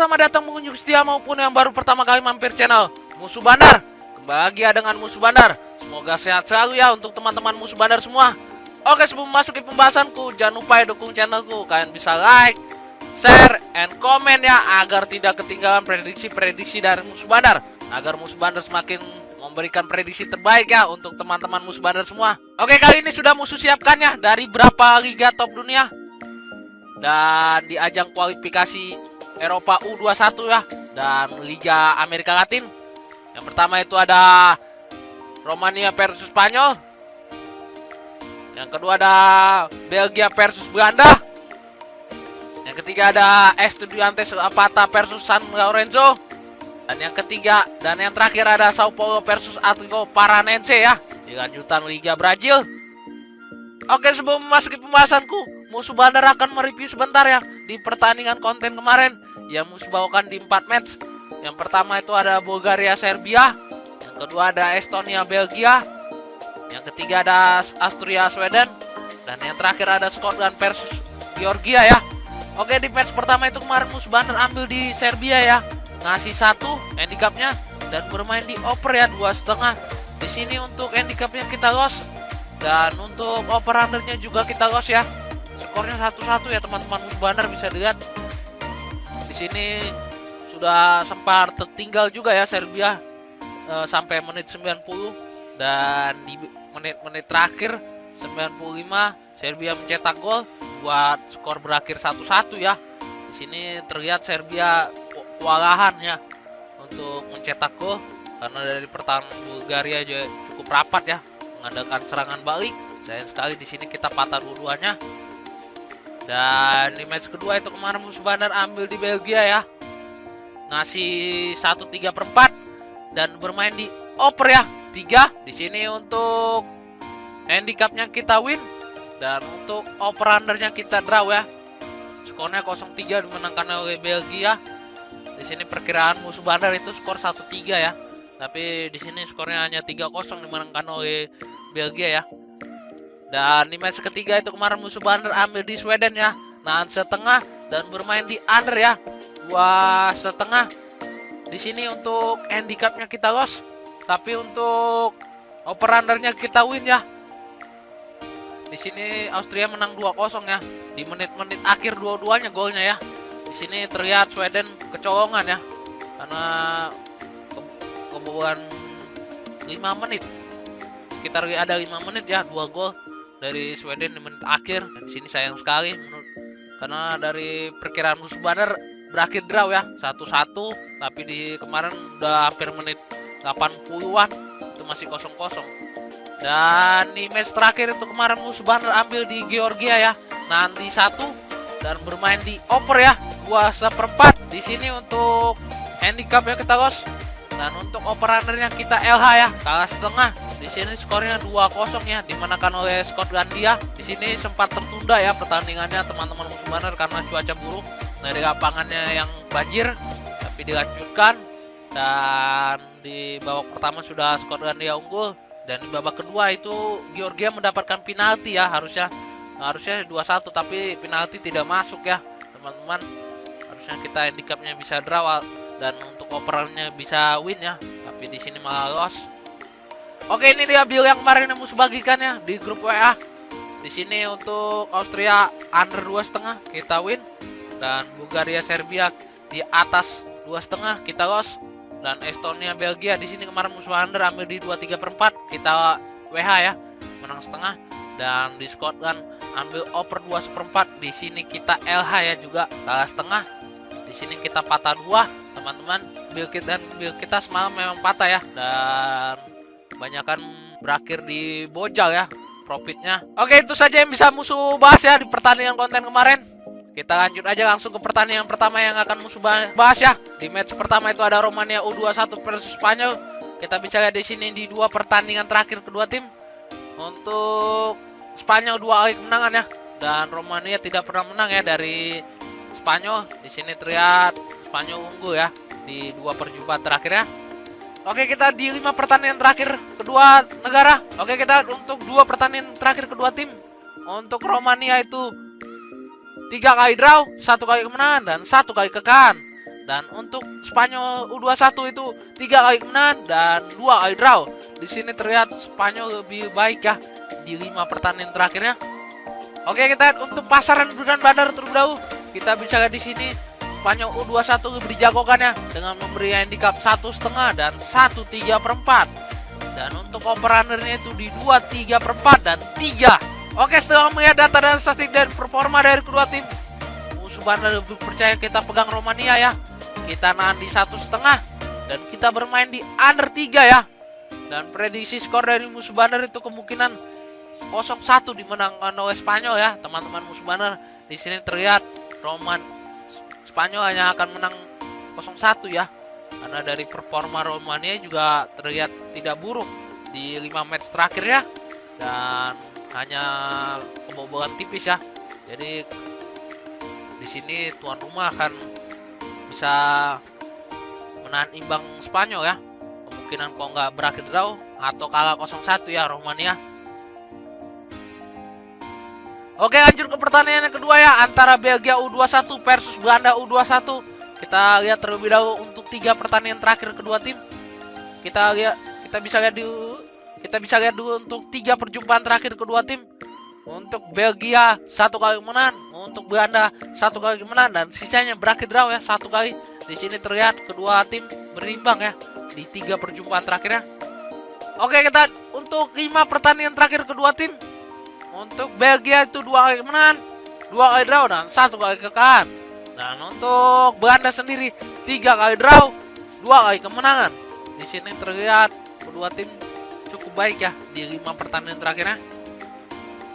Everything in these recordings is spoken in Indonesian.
selamat datang pengunjung setia maupun yang baru pertama kali mampir channel Musuh Bandar. Kembali lagi ya dengan Musuh Bandar. Semoga sehat selalu ya untuk teman-teman Musuh Bandar semua. Oke, sebelum memasuki pembahasanku, jangan lupa ya dukung channelku. Kalian bisa like, share, and comment ya, agar tidak ketinggalan prediksi-prediksi dari Musuh Bandar. Agar Musuh Bandar semakin memberikan prediksi terbaik ya untuk teman-teman Musuh Bandar semua. Oke, kali ini sudah Musuh siapkan ya dari berapa liga top dunia. Dan di ajang kualifikasi Eropa U21 ya, dan Liga Amerika Latin. Yang pertama itu ada Romania versus Spanyol. Yang kedua ada Belgia versus Belanda. Yang ketiga ada Estudiantes Zapata versus San Lorenzo. Dan yang ketiga dan yang terakhir ada Sao Paulo versus Atlético Paranaense ya, di lanjutan Liga Brazil. Oke, sebelum memasuki pembahasanku, Musuh Bandar akan mereview sebentar ya di pertandingan konten kemarin yang Musuh bawakan di 4 match. Yang pertama itu ada Bulgaria Serbia, yang kedua ada Estonia Belgia, yang ketiga ada Austria Sweden, dan yang terakhir ada Scotland versus Georgia ya. Oke, di match pertama itu kemarin Musuh Bandar ambil di Serbia ya, ngasih 1 handicapnya dan bermain di over ya 2,5. Di sini untuk handicapnya kita loss. Dan untuk over undernya juga kita loss ya. Skornya 1-1 ya teman-teman Musuh Bandar, bisa dilihat. Di sini sudah sempat tertinggal juga ya Serbia sampai menit 90, dan di menit-menit terakhir 95 Serbia mencetak gol buat skor berakhir 1-1 ya. Di sini terlihat Serbia kewalahan ya untuk mencetak gol karena dari pertahanan Bulgaria juga cukup rapat ya, mengandalkan serangan balik. Sayang sekali di sini kita patah dua-duanya. Dan di match kedua itu kemarin Musuh Bandar ambil di Belgia ya, ngasih 1/3/4 dan bermain di over ya 3. Di sini untuk handicapnya kita win dan untuk over undernya kita draw ya. Skornya 0-3 dimenangkan oleh Belgia. Di sini perkiraan Musuh Bandar itu skor 1-3 ya. Tapi di sini skornya hanya 3-0 dimenangkan oleh Belgia ya. Dan di match ketiga itu kemarin Musuh Bandar ambil di Sweden ya, nahan setengah dan bermain di under ya 2,5. Di sini untuk handicapnya kita loss, tapi untuk over undernya kita win ya. Di sini Austria menang 2-0 ya. Di menit-menit akhir dua-duanya golnya ya. Di sini terlihat Sweden kecolongan ya, karena kebobolan 5 menit. Sekitar ada 5 menit ya, 2 gol dari Sweden di menit akhir. Dan di sini sayang sekali karena dari perkiraan Musuh Bandar berakhir draw ya 1-1, tapi di kemarin udah hampir menit 80-an itu masih 0-0. Dan di match terakhir itu kemarin Musuh Bandar ambil di Georgia ya, nanti 1 dan bermain di over ya 2/4. Di sini untuk handicap ya kita loss, dan untuk over undernya kita LH ya, kalah setengah. Di sini skornya 2-0 ya, dimenangkan oleh Skotlandia. Di sini sempat tertunda ya pertandingannya teman-teman Musuh Bandar karena cuaca buruk dari lapangannya yang banjir, tapi dilanjutkan. Dan di babak pertama sudah Skotlandia unggul, dan di babak kedua itu Georgia mendapatkan penalti ya, harusnya 2-1 tapi penalti tidak masuk ya teman-teman. Harusnya kita handicapnya bisa draw dan untuk overnya bisa win ya, tapi di sini malah loss. Oke, ini dia build yang kemarin yang Musuh bagikan ya di grup WA. Di sini untuk Austria under 2,5 kita win, dan Bulgaria Serbia di atas 2,5 kita loss, dan Estonia Belgia di sini kemarin Musuh under ambil di 2/3/4 kita WH ya, menang setengah. Dan di Scotland ambil over 2/4, di sini kita LH ya juga, kalah setengah. Di sini kita patah 2 teman-teman. Build kita semalam memang patah ya, dan kebanyakan berakhir di bojal ya profitnya. Oke, itu saja yang bisa Musuh bahas ya di pertandingan konten kemarin. Kita lanjut aja langsung ke pertandingan pertama yang akan Musuh bahas ya. Di match pertama itu ada Romania U21 versus Spanyol. Kita bisa lihat di sini di 2 pertandingan terakhir kedua tim. Untuk Spanyol 2 kali kemenangan ya, dan Romania tidak pernah menang ya dari Spanyol. Di sini terlihat Spanyol unggul ya di 2 perjumpaan terakhir ya. Oke, kita di 5 pertandingan terakhir kedua negara. Oke, kita untuk 2 pertandingan terakhir kedua tim. Untuk Romania itu 3 kali draw, 1 kali kemenangan, dan 1 kali kekalahan. Dan untuk Spanyol U21 itu 3 kali kemenangan dan 2 kali draw. Di sini terlihat Spanyol lebih baik ya di 5 pertandingan terakhirnya. Oke, kita lihat untuk pasaran Burgan Bandar terlebih dahulu. Kita bisa lihat di sini Spanyol U21 lebih dijagokan ya dengan memberi handicap 1,5 dan 1,3/4. Dan untuk over-undernya itu di 2,3/4 dan 3. Oke, setelah melihat data dan statistik dan performa dari kedua tim, musuh Bandar lebih percaya kita pegang Romania ya. Kita nahan di 1,5 dan kita bermain di under 3 ya. Dan prediksi skor dari musuh Bandar itu kemungkinan 0-1 dimenangkan oleh Spanyol ya, teman-teman musuh Bandar. Di sini terlihat Spanyol hanya akan menang 0-1 ya. Karena dari performa Romania juga terlihat tidak buruk di 5 match terakhir ya. Dan hanya kebobolan tipis ya. Jadi di sini tuan rumah akan bisa menahan imbang Spanyol ya. Kemungkinan kalau nggak berakhir draw atau kalah 0-1 ya Romania. Oke, lanjut ke pertandingan yang kedua ya, antara Belgia U21 versus Belanda U21. Kita lihat terlebih dahulu untuk 3 pertandingan terakhir kedua tim. Kita bisa lihat dulu untuk 3 perjumpaan terakhir kedua tim. Untuk Belgia 1 kali kemenangan, untuk Belanda 1 kali kemenangan, dan sisanya berakhir draw ya 1 kali. Di sini terlihat kedua tim berimbang ya di 3 perjumpaan terakhirnya. Oke, kita untuk 5 pertandingan terakhir kedua tim. Untuk Belgia itu 2 kali kemenangan, 2 kali draw dan 1 kali kekalahan. Dan untuk Belanda sendiri 3 kali draw, 2 kali kemenangan. Di sini terlihat kedua tim cukup baik ya di 5 pertandingan terakhirnya.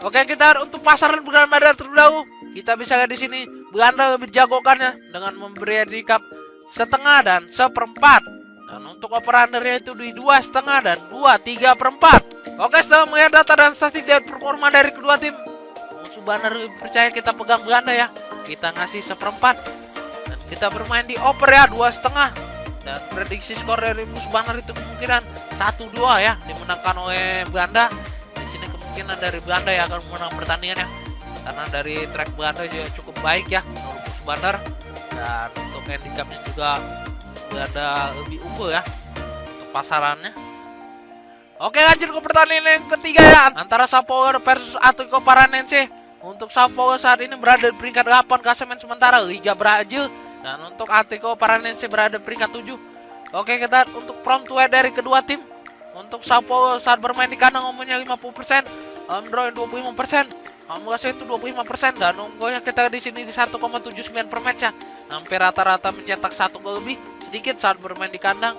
Oke, kita untuk pasaran Burgan Bandar terlebih dahulu. Kita bisa lihat di sini Belanda lebih jagokannya dengan memberi handicap 1,5 dan 1/4. Dan untuk over-undernya itu di 2,5 dan 2,3/4. Oke, setelah melihat data dan statistik dan performa dari kedua tim, musuh Bandar lebih percaya kita pegang Belanda ya. Kita ngasih 1/4 dan kita bermain di over ya 2,5. Dan prediksi skor dari musuh Bandar itu kemungkinan 1-2 ya dimenangkan oleh Belanda. Di sini kemungkinan dari Belanda ya akan menang pertandingannya. Karena dari track Belanda juga cukup baik ya menurut musuh Bandar. Dan untuk handicapnya juga Belanda lebih unggul ya untuk pasarannya. Oke, lanjut ke pertandingan yang ketiga ya, antara Sao Paulo versus Atlético Paranaense. Untuk Sao Paulo saat ini berada di peringkat 8 klasemen sementara Liga Brazil, dan untuk Atlético Paranaense berada di peringkat 7. Oke, kita untuk prompt dari kedua tim. Untuk Sao Paulo saat bermain di kandang umumnya 50%, draw 25%, amunasi itu 25%, dan unggulnya kita di sini di 1,79 per match ya. Hampir rata-rata mencetak 1 gol lebih sedikit saat bermain di kandang.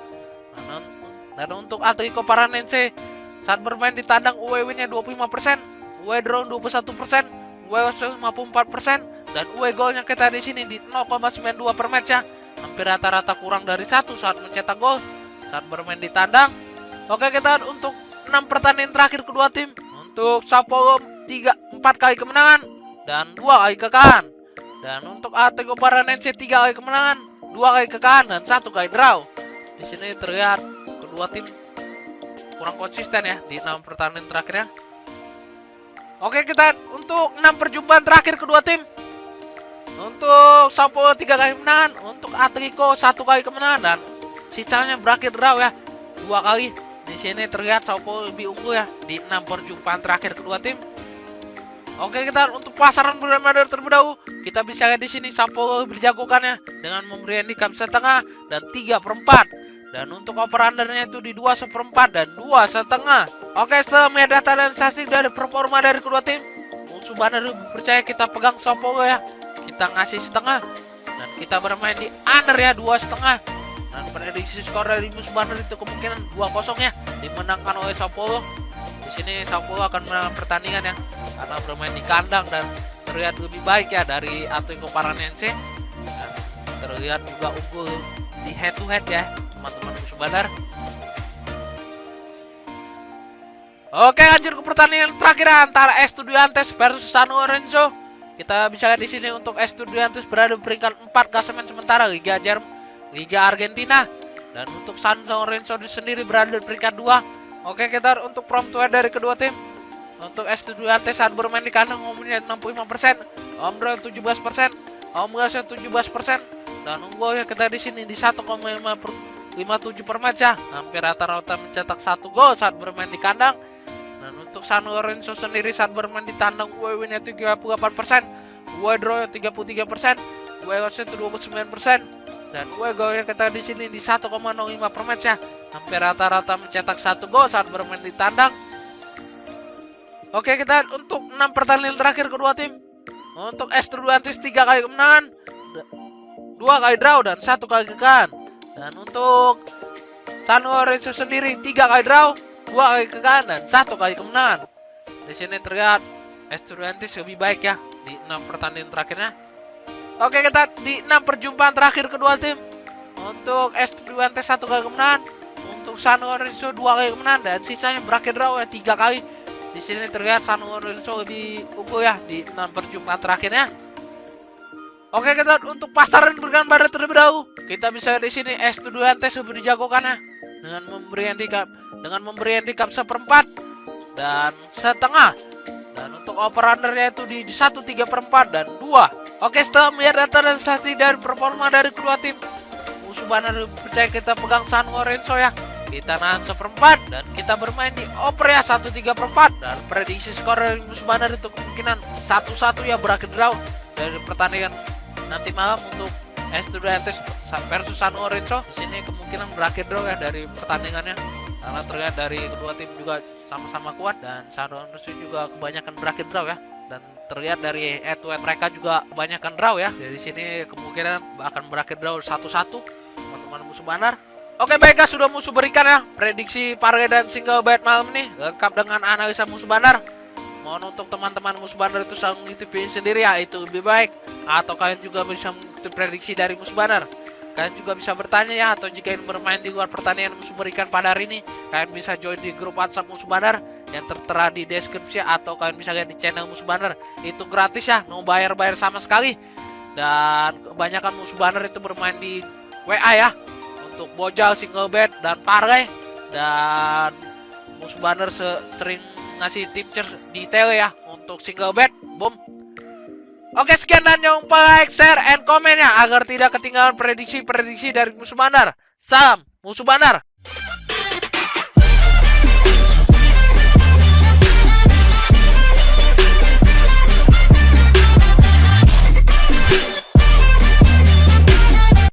Dan untuk Atlético Paranaense saat bermain di tandang UW-nya 25%, UW draw 21%, UW 54%, dan UW golnya kita di sini di 0,92 per match ya. Hampir rata-rata kurang dari 1 saat mencetak gol saat bermain di tandang. Oke, kita untuk 6 pertandingan terakhir kedua tim. Untuk Sao Paulo 4 kali kemenangan dan 2 kali kekalahan. Dan untuk Atlético Paranaense 3 kali kemenangan, 2 kali kekalahan dan 1 kali draw. Di sini terlihat kedua tim kurang konsisten ya di 6 pertandingan terakhirnya. Oke, kita untuk 6 perjumpaan terakhir kedua tim. Untuk Sao Paulo 3 kali kemenangan, untuk Atlético 1 kali kemenangan, dan sisanya berakhir draw ya 2 kali. Di sini terlihat Sao Paulo lebih unggul ya di 6 perjumpaan terakhir kedua tim. Oke, kita untuk pasaran Burgan Bandar terlebih dahulu. Kita bisa lihat di sini Sao Paulo berjagokannya dengan memberi handicap 1,5 dan 3/4. Dan untuk over-undernya itu di 2,4 dan 2,5. Oke, setelah melihat data dan statistik dari performa dari kedua tim, musuh Bandar lebih percaya kita pegang Sao Paulo ya. Kita ngasih 1,5 dan kita bermain di under ya 2,5. Dan prediksi skor dari musuh Bandar itu kemungkinan 2-0 ya dimenangkan oleh Sao Paulo. Di sini Sao Paulo akan menang pertandingan ya karena bermain di kandang dan terlihat lebih baik ya dari Atlético Paranaense. Dan terlihat juga unggul di head to head ya teman-teman musuh Bandar. Oke, lanjut ke pertandingan terakhir antara Estudiantes versus San Lorenzo. Kita bisa lihat di sini untuk Estudiantes berada di peringkat 4 klasemen sementara Liga Argentina, dan untuk San Lorenzo sendiri berada di peringkat 2. Oke, kita untuk prompt dari kedua tim. Untuk Estudiantes saat bermain di kandang umumnya 65%, draw 17%, Omgasnya 17%. Dan unggulnya kita di sini di 1,57 per match ya. Hampir rata-rata mencetak 1 gol saat bermain di kandang. Dan untuk San Lorenzo sendiri saat bermain di tandang, gue winnya 38%, gue draw 33%, gue lossnya 29%. Dan gue golnya kita di sini di 1,05 per match ya. Hampir rata-rata mencetak 1 gol saat bermain di tandang. Oke, kita untuk 6 pertandingan terakhir kedua tim. Untuk Estudiantes 3 kali kemenangan, 2 kali draw dan 1 kali kekalahan. Dan untuk San Lorenzo sendiri 3 kali draw, 2 kali kekalahan dan 1 kali kemenangan. Di sini terlihat Estudiantes lebih baik ya di 6 pertandingan terakhirnya. Oke, kita di 6 perjumpaan terakhir kedua tim. Untuk Estudiantes 1 kali kemenangan, untuk San Lorenzo 2 kali kemenangan dan sisanya berakhir draw ya 3 kali. Di sini terlihat San Lorenzo lebih unggul ya di 6 perjumpaan terakhirnya. Oke, kita untuk pasaran bergambar terlebih dahulu. Kita bisa lihat di sini Estudiantes lebih dijagokan ya dengan memberi handicap 1/4 dan setengah. Dan untuk over undernya itu di 1/3/4 dan 2. Oke, setelah melihat data dan statistik dari performa dari kedua tim, musuh Banner percaya kita pegang San Lorenzo ya. Kita nahan 1/4 dan kita bermain di over ya 1/3/4. Dan prediksi skor dari musuh Banner itu kemungkinan 1-1 ya berakhir draw dari pertandingan nanti malam untuk Estudiantes versus San Lorenzo. Di sini kemungkinan berakhir draw ya dari pertandingannya, karena terlihat dari kedua tim juga sama-sama kuat dan San Lorenzo juga kebanyakan berakhir draw ya. Dan terlihat dari head to head mereka juga kebanyakan draw ya. Jadi sini kemungkinan akan berakhir draw 1-1 teman-teman musuh Banner. Oke, baik guys, sudah musuh berikan ya prediksi parlay dan single bet malam ini lengkap dengan analisa musuh Banner. Mohon untuk teman-teman musuh Banner itu bisa mengikuti sendiri ya, itu lebih baik. Atau kalian juga bisa mengikuti prediksi dari musuh Banner. Kalian juga bisa bertanya ya, atau jika ingin bermain di luar pertandingan musuh berikan pada hari ini, kalian bisa join di grup WhatsApp musuh Banner yang tertera di deskripsi, atau kalian bisa lihat di channel musuh Banner. Itu gratis ya, no bayar-bayar sama sekali. Dan kebanyakan musuh Banner itu bermain di WA ya, untuk bojal, single bet, dan parlay. Dan musuh Banner sering ngasih tips detail ya untuk single bet. Boom. Oke, sekian dan jangan lupa like, share, and komen ya agar tidak ketinggalan prediksi-prediksi dari musuh Banner. Salam musuh Banner.